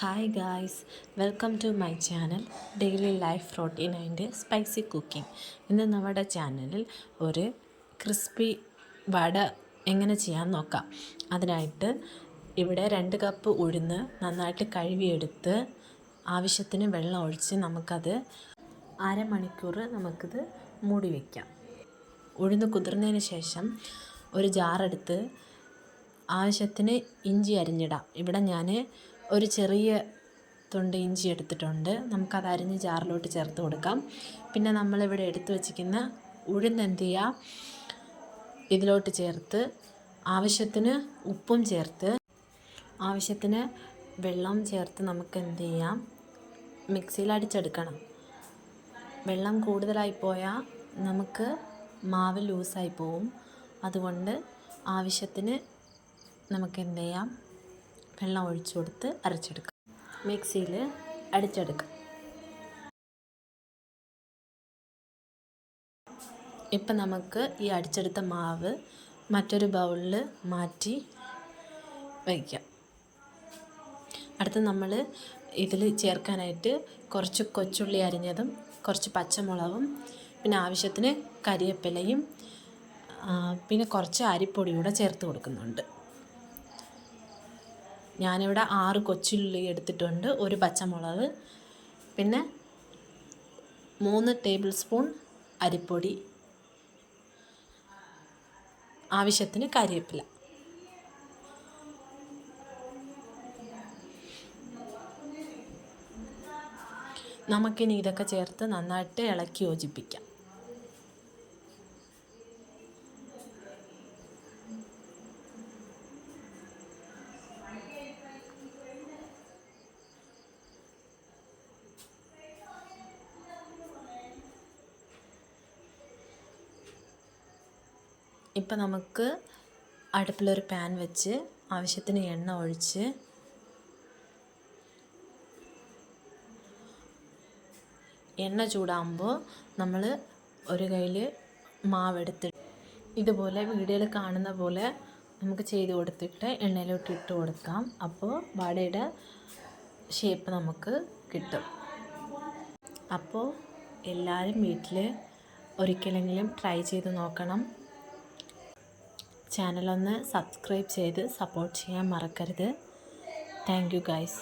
Hi guys, welcome to my channel daily life routine and spicy cooking. ഇന്ന് നമ്മുടെ ചാനലിൽ ഒരു ക്രിസ്പി വട എങ്ങനെ ചെയ്യാൻ നോക്കാം. അതിനായിട്ട് ഇവിടെ 2 കപ്പ് ഉഴുന്ന് നന്നായിട്ട് കഴുകിയെടുത്ത് ആവശ്യത്തിന് വെള്ളം ഒഴിച്ച് നമുക്കത് അരമണിക്കൂർ നമുക്കിത് മൂടി വയ്ക്കാം. ഉഴുന്ന് കുതിർന്നതിന് ശേഷം ഒരു ജാറെടുത്ത് ആവശ്യത്തിന് ഇഞ്ചി അരിഞ്ഞിടാം. ഇവിടെ ഞാൻ ഒരു ചെറിയ തുണ്ട് ഇഞ്ചി എടുത്തിട്ടുണ്ട്. നമുക്കത് അരിഞ്ഞ് ജാറിലോട്ട് ചേർത്ത് കൊടുക്കാം. പിന്നെ നമ്മളിവിടെ എടുത്ത് വച്ചിരിക്കുന്ന ഉഴുന്ന് എന്ത് ചെയ്യുക, ഇതിലോട്ട് ചേർത്ത് ആവശ്യത്തിന് ഉപ്പും ചേർത്ത് ആവശ്യത്തിന് വെള്ളം ചേർത്ത് നമുക്ക് എന്ത് ചെയ്യാം, മിക്സിയിൽ അടിച്ചെടുക്കണം. വെള്ളം കൂടുതലായി പോയാൽ നമുക്ക് മാവ് ലൂസായി പോവും. അതുകൊണ്ട് ആവശ്യത്തിന് നമുക്ക് എന്ത് ചെയ്യാം, വെള്ളം ഒഴിച്ചു കൊടുത്ത് അരച്ചെടുക്കാം, മിക്സിയിൽ അടിച്ചെടുക്കാം. ഇപ്പം നമുക്ക് ഈ അടിച്ചെടുത്ത മാവ് മറ്റൊരു ബൗളിൽ മാറ്റി വയ്ക്കാം. അടുത്ത് നമ്മൾ ഇതിൽ ചേർക്കാനായിട്ട് കുറച്ച് കൊച്ചുള്ളി അരിഞ്ഞതും കുറച്ച് പച്ചമുളകും പിന്നെ ആവശ്യത്തിന് കരിവേപ്പിലയും പിന്നെ കുറച്ച് അരിപ്പൊടി കൂടെ ചേർത്ത് കൊടുക്കുന്നുണ്ട്. ഞാനിവിടെ 6 കൊച്ചുള്ളി എടുത്തിട്ടുണ്ട്, ഒരു പച്ചമുളക്, പിന്നെ 3 ടേബിൾ സ്പൂൺ അരിപ്പൊടി, ആവശ്യത്തിന് കരിവേപ്പില. നമുക്കിനി ഇതൊക്കെ ചേർത്ത് നന്നായിട്ട് ഇളക്കി യോജിപ്പിക്കാം. ഇപ്പം നമുക്ക് അടുപ്പിലൊരു പാൻ വെച്ച് ആവശ്യത്തിന് എണ്ണ ഒഴിച്ച് എണ്ണ ചൂടാകുമ്പോൾ നമ്മൾ ഒരു കയ്യിൽ മാവെടുത്ത് ഇതുപോലെ വീഡിയോയിൽ കാണുന്ന പോലെ നമുക്ക് ചെയ്ത് കൊടുത്തിട്ട് എണ്ണയിലോട്ട് ഇട്ട് കൊടുക്കാം. അപ്പോൾ വടയുടെ ഷേപ്പ് നമുക്ക് കിട്ടും. അപ്പോൾ എല്ലാവരും വീട്ടിൽ ഒരിക്കലെങ്കിലും ട്രൈ ചെയ്ത് നോക്കണം. ചാനലൊന്ന് സബ്സ്ക്രൈബ് ചെയ്ത് സപ്പോർട്ട് ചെയ്യാൻ മറക്കരുത്. Thank you guys.